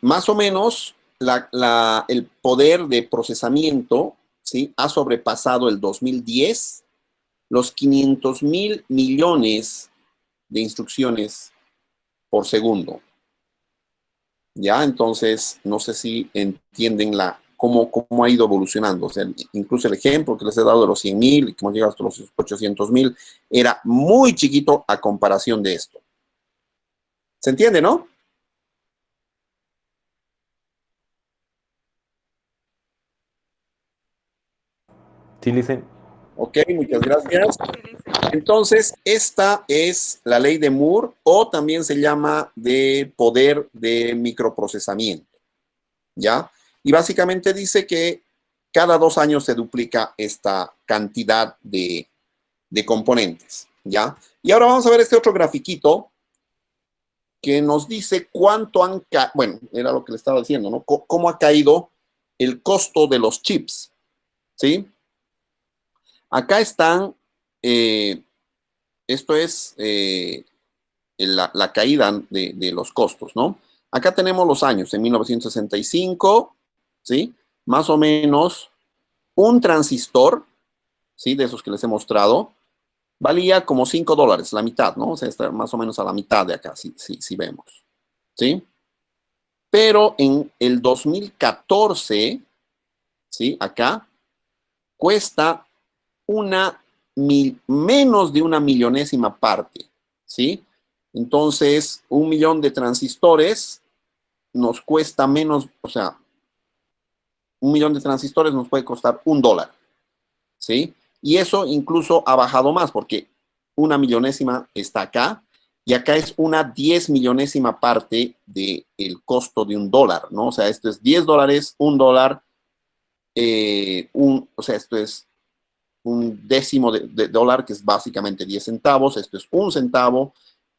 Más o menos el poder de procesamiento, ¿sí? Ha sobrepasado el 2010 los 500.000 millones de instrucciones por segundo. ¿Ya? Entonces, no sé si entienden cómo ha ido evolucionando. O sea, incluso el ejemplo que les he dado de los 100.000 y cómo llega hasta los 800.000 era muy chiquito a comparación de esto. ¿Se entiende, no? Sí, Licen. Ok, muchas gracias. Sí, dice. Entonces, esta es la ley de Moore, o también se llama de poder de microprocesamiento, ¿ya? Y básicamente dice que cada 2 años se duplica esta cantidad de componentes, ¿ya? Y ahora vamos a ver este otro grafiquito que nos dice cuánto bueno, era lo que le estaba diciendo, ¿no? Cómo ha caído el costo de los chips, ¿sí? Acá están, esto es la caída de los costos, ¿no? Acá tenemos los años, en 1965, ¿sí? Más o menos un transistor, ¿sí? De esos que les he mostrado, valía como $5, la mitad, ¿no? O sea, está más o menos a la mitad de acá, si vemos, ¿sí? Pero en el 2014, ¿sí? Acá, cuesta menos de una millonésima parte, ¿sí? Entonces, 1 millón de transistores nos cuesta menos, o sea, 1 millón de transistores nos puede costar $1, ¿sí? Y eso incluso ha bajado más, porque una millonésima está acá, y acá es una 10 millonésima parte del costo de $1, ¿no? O sea, esto es $10, $1, o sea, esto es un décimo de dólar, que es básicamente 10 centavos, esto es 1 centavo,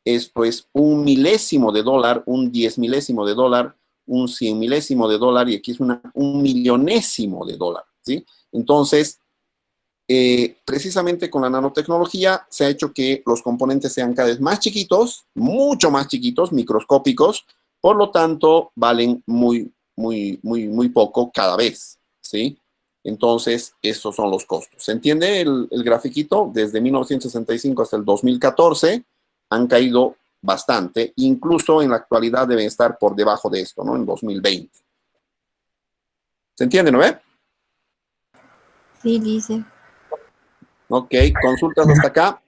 esto es 1 milésimo de dólar, un 10 milésimo de dólar, un 100 milésimo de dólar, y aquí es un millonésimo de dólar, ¿sí? Entonces, precisamente con la nanotecnología se ha hecho que los componentes sean cada vez más chiquitos, mucho más chiquitos, microscópicos, por lo tanto, valen muy, muy, muy, muy poco cada vez, ¿sí? Entonces, estos son los costos. ¿Se entiende el grafiquito? Desde 1965 hasta el 2014 han caído bastante. Incluso en la actualidad deben estar por debajo de esto, ¿no? En 2020. ¿Se entiende, no ve? Sí, dice. Ok, consultas hasta acá.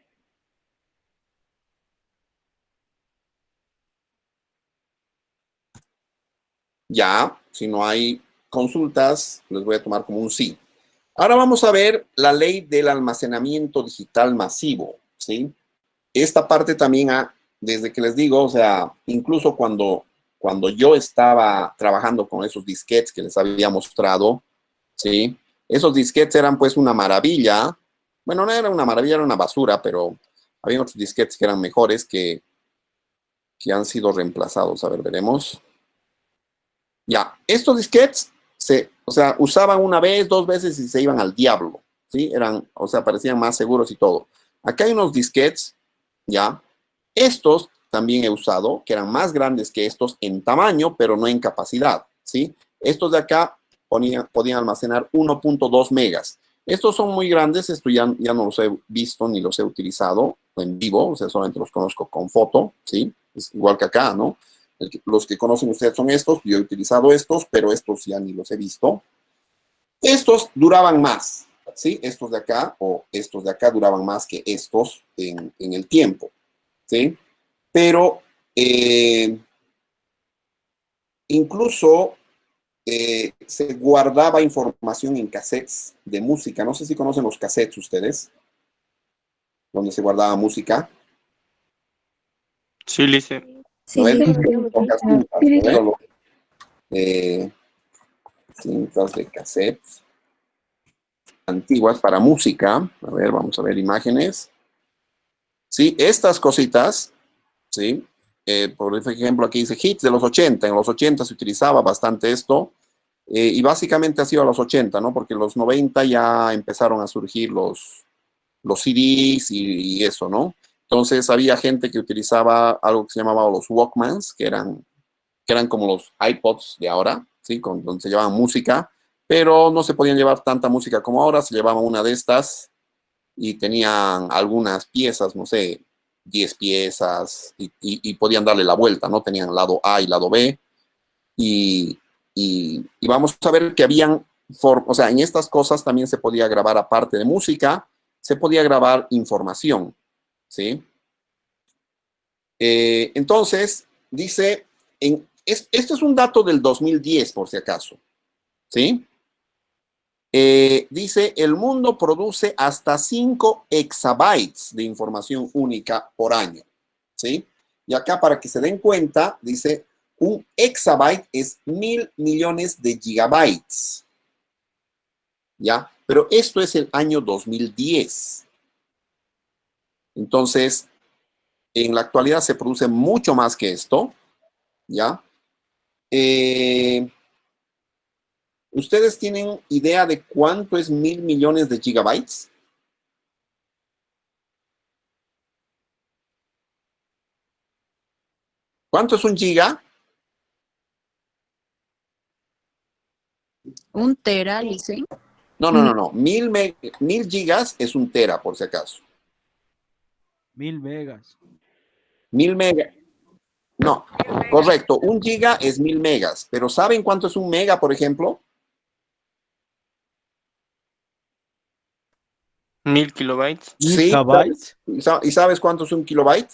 Ya, si no hay consultas, les voy a tomar como un sí. Ahora vamos a ver la ley del almacenamiento digital masivo, ¿sí? Esta parte también, desde que les digo, o sea, incluso cuando yo estaba trabajando con esos disquetes que les había mostrado, ¿sí? Esos disquetes eran pues una maravilla. Bueno, no era una maravilla, era una basura, pero había otros disquetes que eran mejores que han sido reemplazados. A ver, veremos. Ya, estos disquetes o sea, usaban una vez, dos veces y se iban al diablo, ¿sí? O sea, parecían más seguros y todo. Acá hay unos disquetes, ya. Estos también he usado, que eran más grandes que estos en tamaño, pero no en capacidad, ¿sí? Estos de acá podían almacenar 1.2 megas. Estos son muy grandes, esto ya no los he visto ni los he utilizado en vivo, o sea, solamente los conozco con foto, ¿sí? Es igual que acá, ¿no? Los que conocen ustedes son estos, yo he utilizado estos, pero estos ya ni los he visto. Estos duraban más, ¿sí? Estos de acá o estos de acá duraban más que estos en el tiempo, ¿sí? Pero incluso se guardaba información en cassettes de música. No sé si conocen los cassettes ustedes, donde se guardaba música. Sí, Lice. Sí, Pocas cintas, ¿no? Cintas de cassettes antiguas para música. A ver, vamos a ver imágenes. Sí, estas cositas, ¿sí? Por ejemplo, aquí dice hits de los 80. En los 80 se utilizaba bastante esto. Y básicamente ha sido a los 80, ¿no? Porque en los 90 ya empezaron a surgir los CDs y eso, ¿no? Entonces había gente que utilizaba algo que se llamaba los Walkmans, que eran como los iPods de ahora, ¿sí? Donde se llevaban música, pero no se podían llevar tanta música como ahora, se llevaban una de estas y tenían algunas piezas, no sé, 10 piezas y podían darle la vuelta, ¿no? Tenían lado A y lado B y vamos a ver que habían, o sea, en estas cosas también se podía grabar, aparte de música, se podía grabar información, ¿sí? Entonces, dice, esto es un dato del 2010, por si acaso, ¿sí? Dice, el mundo produce hasta 5 exabytes de información única por año, ¿sí? Y acá, para que se den cuenta, dice, un exabyte es 1.000 millones de gigabytes, ¿ya? Pero esto es el año 2010. Entonces, en la actualidad se produce mucho más que esto, ¿ya? ¿Ustedes tienen idea de cuánto es 1.000 millones de gigabytes? ¿Cuánto es un giga? Un tera, dice. No. 1.000 gigas es un tera, por si acaso. 1000 megas. 1.000 megas. No, correcto. Un giga es 1.000 megas. Pero ¿saben cuánto es un mega, por ejemplo? 1000 kilobytes. Sí. ¿Gigabytes? ¿Y sabes cuánto es un kilobyte?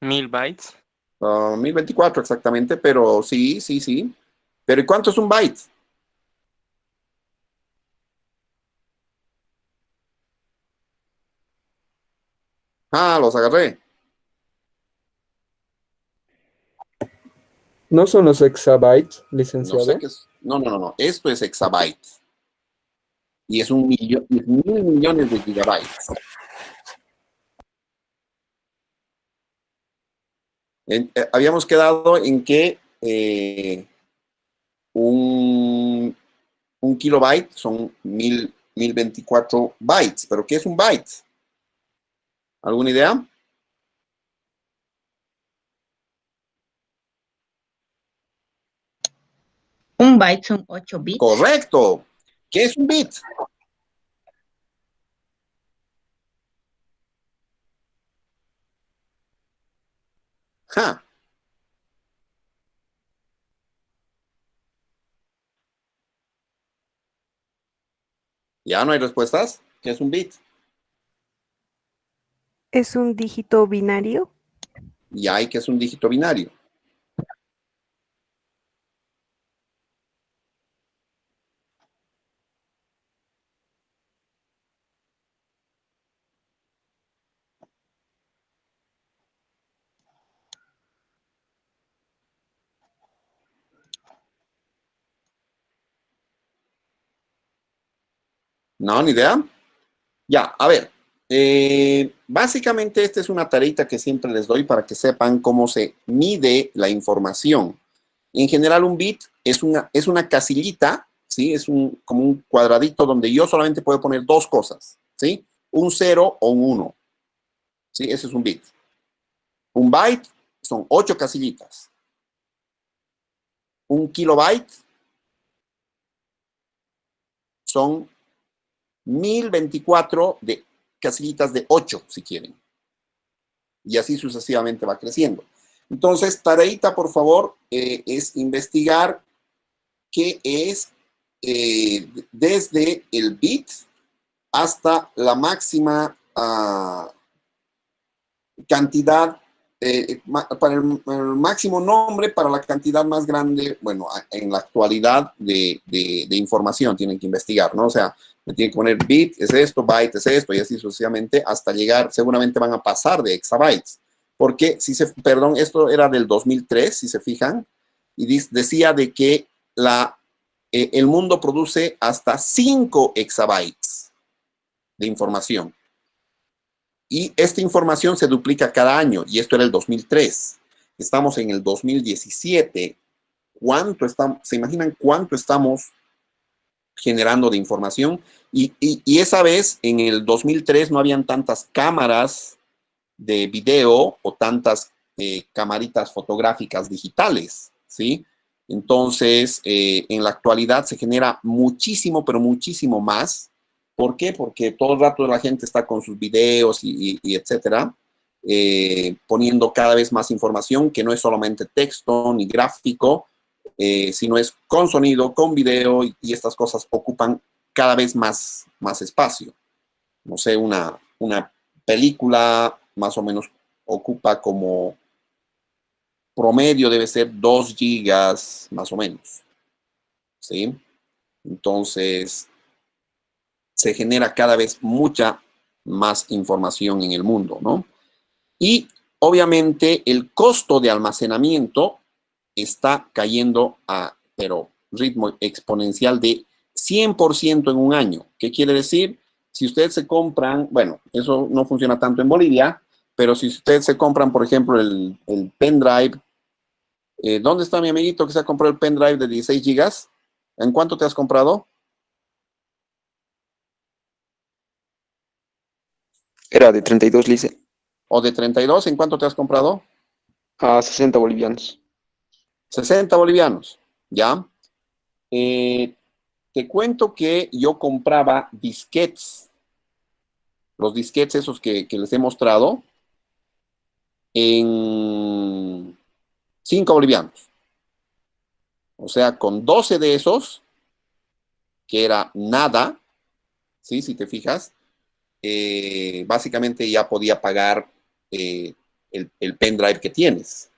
1000 bytes. 1024 exactamente, pero sí. Pero ¿y cuánto es un byte? Ah, los agarré. ¿No son los exabytes, No licenciado? sé qué es. No. Esto es exabyte. Y es 1.000 millones de gigabytes. Habíamos quedado en que un kilobyte son 1024 bytes. ¿Pero qué es un byte? ¿Alguna idea? Un byte son 8 bits. Correcto. ¿Qué es un bit? Ja. ¿Ya no hay respuestas? ¿Qué es un bit? ¿Es un dígito binario? Y hay que es un dígito binario. No, ni idea. Ya, a ver. Básicamente esta es una tareita que siempre les doy para que sepan cómo se mide la información. En general, un bit es una casillita, ¿sí? Es como un cuadradito donde yo solamente puedo poner dos cosas, ¿sí? Un 0 o un 1, ¿sí? Ese es un bit. Un byte son 8 casillitas. Un kilobyte son 1024 de casillitas de 8, si quieren. Y así sucesivamente va creciendo. Entonces, tareita, por favor, es investigar qué es desde el bit hasta la máxima cantidad, para el máximo nombre, para la cantidad más grande, bueno, en la actualidad de información tienen que investigar, ¿no? O sea, me tienen que poner bit es esto, byte es esto, y así sucesivamente hasta llegar, seguramente van a pasar de exabytes. Porque, perdón, esto era del 2003, si se fijan, y decía de que el mundo produce hasta 5 exabytes de información. Y esta información se duplica cada año, y esto era el 2003. Estamos en el 2017. ¿Se imaginan cuánto estamos generando de información? Y esa vez, en el 2003, no habían tantas cámaras de video o tantas camaritas fotográficas digitales, ¿sí? Entonces, en la actualidad se genera muchísimo, pero muchísimo más. ¿Por qué? Porque todo el rato la gente está con sus videos y etcétera, poniendo cada vez más información que no es solamente texto ni gráfico, sino es con sonido, con video, y estas cosas ocupan cada vez más espacio. No sé, una película más o menos ocupa como promedio debe ser 2 gigas más o menos, ¿sí? Entonces, se genera cada vez mucha más información en el mundo, ¿no? Y obviamente el costo de almacenamiento está cayendo pero ritmo exponencial de 100% en un año. ¿Qué quiere decir? Si ustedes se compran, bueno, eso no funciona tanto en Bolivia, pero si ustedes se compran, por ejemplo, el pendrive, ¿dónde está mi amiguito que se ha comprado el pendrive de 16 gigas? ¿En cuánto te has comprado? Era de 32, Lice. ¿O de 32? ¿En cuánto te has comprado? A 60 bolivianos. 60 bolivianos, ¿ya? Te cuento que yo compraba disquetes, los disquetes esos que les he mostrado, en 5 bolivianos. O sea, con 12 de esos, que era nada, ¿sí? Si te fijas, básicamente ya podía pagar el pendrive que tienes,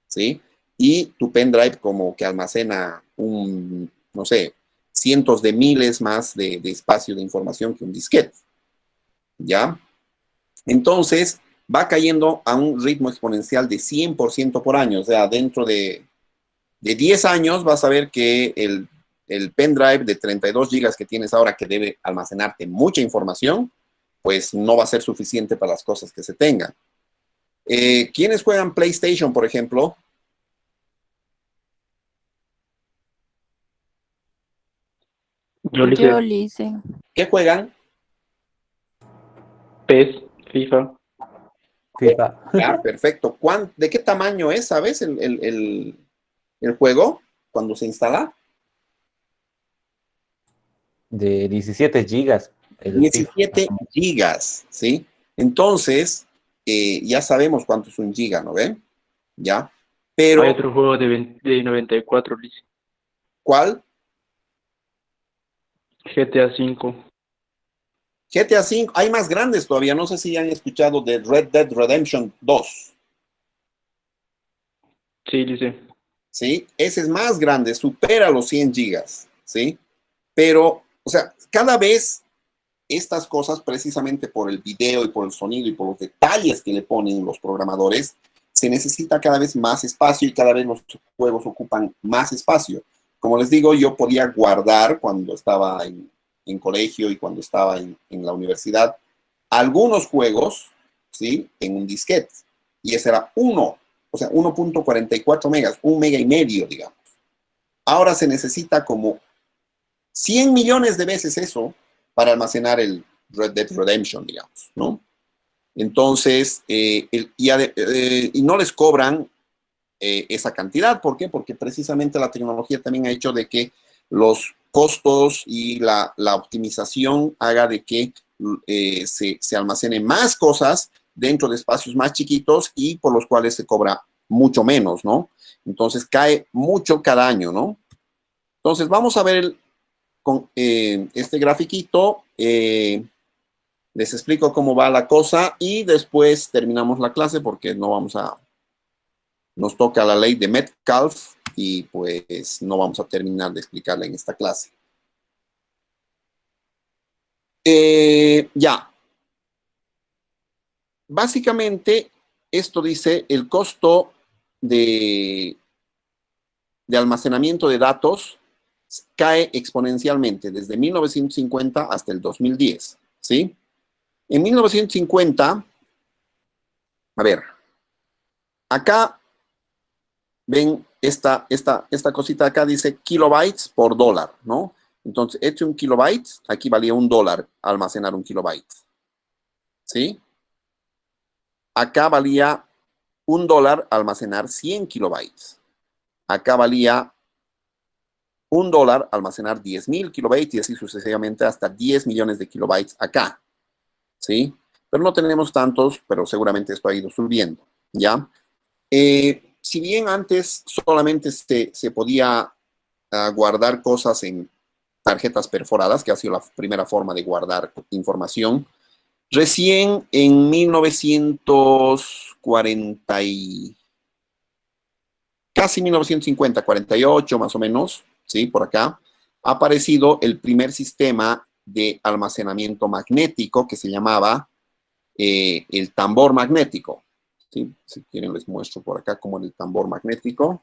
¿sí? Y tu pendrive como que almacena no sé, cientos de miles más de espacio de información que un disquete, ¿ya? Entonces, va cayendo a un ritmo exponencial de 100% por año. O sea, dentro de 10 años vas a ver que el pendrive de 32 gigas que tienes ahora, que debe almacenarte mucha información, pues no va a ser suficiente para las cosas que se tengan. ¿Quiénes juegan PlayStation, por ejemplo? Yo Yo le hice. ¿Qué juegan? PES, FIFA. FIFA. Ah, perfecto. ¿De qué tamaño es, sabes, el juego cuando se instala? De 17 gigas. El 17 FIFA. gigas, ¿sí? Entonces, ya sabemos cuánto es un giga, ¿no ven? ¿Ya? Pero, Hay otro juego de 94, Lice. ¿cuál? GTA V. GTA V, hay más grandes todavía, no sé si han escuchado de Red Dead Redemption 2. Sí, lice. ¿Sí? Ese es más grande, supera los 100 gigas, ¿sí? Pero, o sea, cada vez estas cosas, precisamente por el video y por el sonido y por los detalles que le ponen los programadores, se necesita cada vez más espacio y cada vez los juegos ocupan más espacio. Como les digo, yo podía guardar cuando estaba en colegio y cuando estaba en la universidad algunos juegos, ¿sí? En un disquete. Y ese era uno, o sea, 1.44 megas, 1,5 megas, digamos. Ahora se necesita como 100 millones de veces eso para almacenar el Red Dead Redemption, digamos, ¿no? Entonces, y no les cobran esa cantidad. ¿Por qué? Porque precisamente la tecnología también ha hecho de que los costos y la optimización haga de que se almacenen más cosas dentro de espacios más chiquitos y por los cuales se cobra mucho menos, ¿no? Entonces cae mucho cada año, ¿no? Entonces vamos a ver con este grafiquito, les explico cómo va la cosa y después terminamos la clase porque nos toca la ley de Metcalfe y pues no vamos a terminar de explicarla en esta clase. Ya. Básicamente, esto dice el costo de almacenamiento de datos cae exponencialmente desde 1950 hasta el 2010, ¿sí? En 1950, a ver, acá ven esta cosita acá dice kilobytes por dólar, ¿no? Entonces, este un kilobyte, aquí valía $1 almacenar un kilobyte, ¿sí? Acá valía $1 almacenar 100 kilobytes. Acá valía $1 almacenar 10,000 kilobytes y así sucesivamente hasta 10 millones de kilobytes acá, ¿sí? Pero no tenemos tantos, pero seguramente esto ha ido subiendo, ¿ya? Si bien antes solamente se podía guardar cosas en tarjetas perforadas, que ha sido la primera forma de guardar información, recién en 1940 casi 1950, 48 más o menos, ¿sí? Por acá, ha aparecido el primer sistema de almacenamiento magnético que se llamaba el tambor magnético, ¿sí? Si quieren les muestro por acá cómo era el tambor magnético.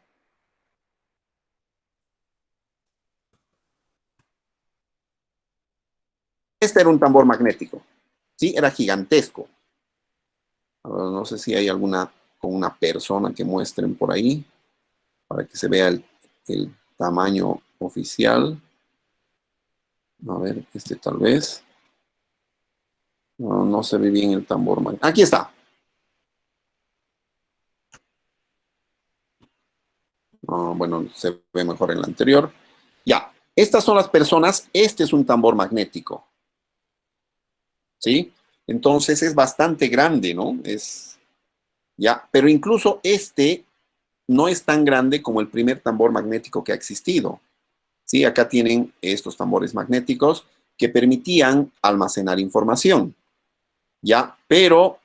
Este era un tambor magnético, ¿sí? Era gigantesco. No sé si hay alguna con una persona que muestren por ahí para que se vea el tamaño oficial. A ver, este tal vez. No se ve bien el tambor magnético. Aquí está. Bueno, se ve mejor en la anterior. Ya, estas son las personas. Este es un tambor magnético. ¿Sí? Entonces es bastante grande, ¿no? Ya, pero incluso este no es tan grande como el primer tambor magnético que ha existido. ¿Sí? Acá tienen estos tambores magnéticos que permitían almacenar información. ¿Ya? Pero,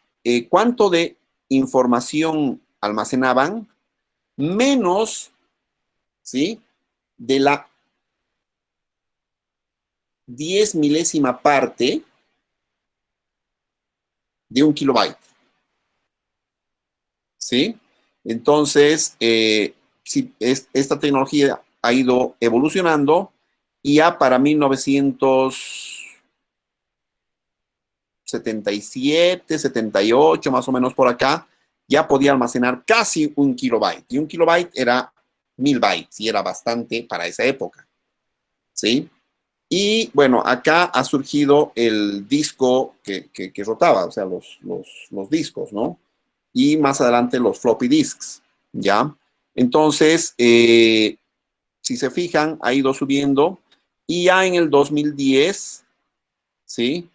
¿cuánto de información almacenaban? Menos, ¿sí? De la 10 milésima parte de un kilobyte. ¿Sí? Entonces, esta tecnología ha ido evolucionando y ya para 1977, 78, más o menos por acá, ya podía almacenar casi un kilobyte. Y un kilobyte era 1000 bytes y era bastante para esa época. ¿Sí? Y bueno, acá ha surgido el disco que rotaba, o sea, los discos, ¿no? Y más adelante los floppy disks, ¿ya? Entonces, si se fijan, ha ido subiendo y ya en el 2010, ¿sí?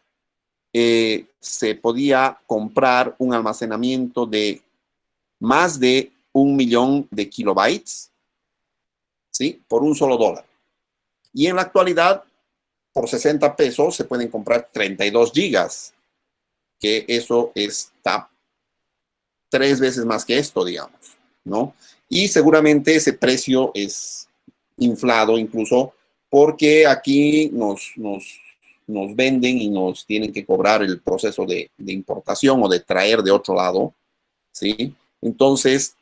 Se podía comprar un almacenamiento de más de 1 millón de kilobytes, ¿sí? Por un solo dólar. Y en la actualidad, por 60 pesos se pueden comprar 32 gigas, que eso está 3 veces más que esto, digamos. ¿no? Y seguramente ese precio es inflado incluso porque aquí nos venden y nos tienen que cobrar el proceso de importación o de traer de otro lado, ¿sí? Entonces,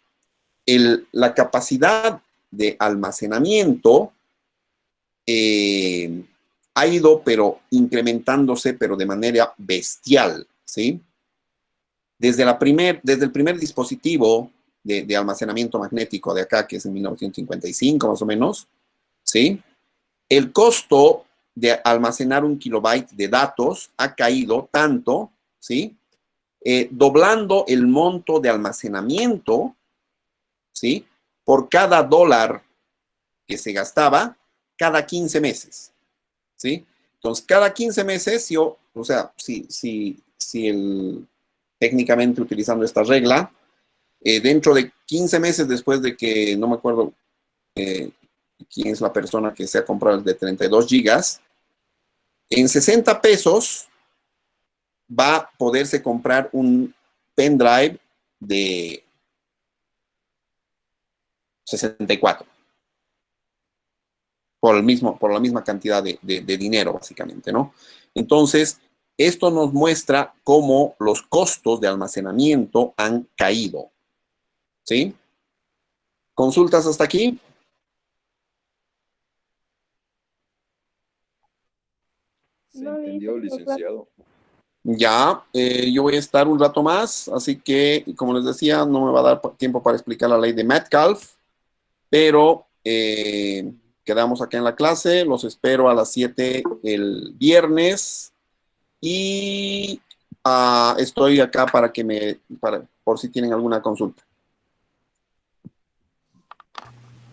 la capacidad de almacenamiento ha ido, pero incrementándose, pero de manera bestial, ¿sí? Desde el primer dispositivo de almacenamiento magnético de acá, que es en 1955 más o menos, ¿sí? El costo de almacenar 1 kilobyte de datos ha caído tanto, ¿sí? Doblando el monto de almacenamiento, ¿sí? Por cada dólar que se gastaba cada 15 meses, ¿sí? Entonces, cada 15 meses, técnicamente utilizando esta regla, dentro de 15 meses después de que, no me acuerdo quién es la persona que se ha comprado el de 32 gigas, en 60 pesos va a poderse comprar un pendrive de 64. Por la misma cantidad de dinero, básicamente, ¿no? Entonces, esto nos muestra cómo los costos de almacenamiento han caído, ¿sí? ¿Consultas hasta aquí? Se entendió, licenciado. Ya, yo voy a estar un rato más, así que, como les decía, no me va a dar tiempo para explicar la ley de Metcalfe, pero quedamos acá en la clase, los espero a las 7 el viernes y estoy acá por si tienen alguna consulta.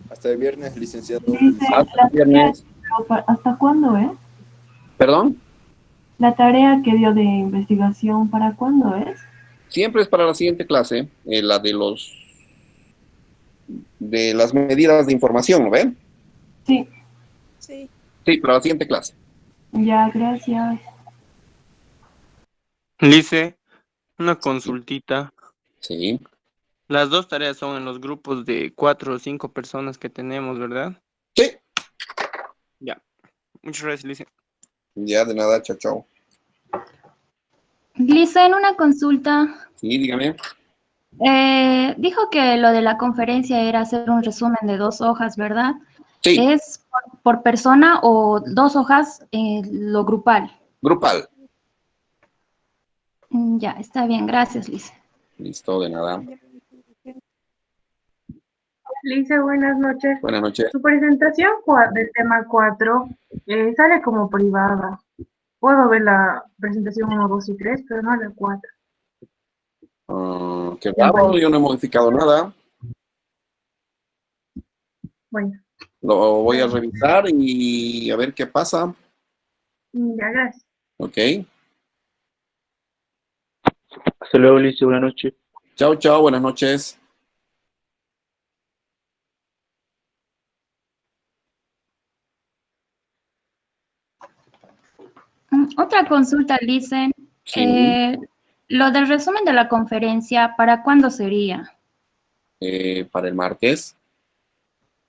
Hasta el viernes, licenciado. Hasta el viernes. ¿Hasta cuándo, ¿Perdón? La tarea que dio de investigación, ¿para cuándo es? Siempre es para la siguiente clase, la de las medidas de información, ¿no ven? Sí. Sí. Sí, para la siguiente clase. Ya, gracias. Lice, una consultita. Sí. Las dos tareas son en los grupos de 4 o 5 personas que tenemos, ¿verdad? Sí. Ya. Muchas gracias, Lice. Ya, de nada, chao, chao. Lice, en una consulta, Sí, dígame. dijo que lo de la conferencia era hacer un resumen de 2 hojas, ¿verdad? Sí. ¿Es por persona o 2 hojas lo grupal? Grupal. Ya, está bien, gracias, Lice. Listo, de nada. Lice, buenas noches. Buenas noches. Su presentación del tema 4 sale como privada. Puedo ver la presentación 1, 2 y 3, pero no la 4. Qué raro, yo no he modificado nada. Bueno. Lo voy a revisar y a ver qué pasa. Ya, gracias. Ok. Hasta luego, Lice, buenas noches. Chao, chao, buenas noches. Otra consulta, Lice. Sí. Lo del resumen de la conferencia, ¿para cuándo sería? Para el martes.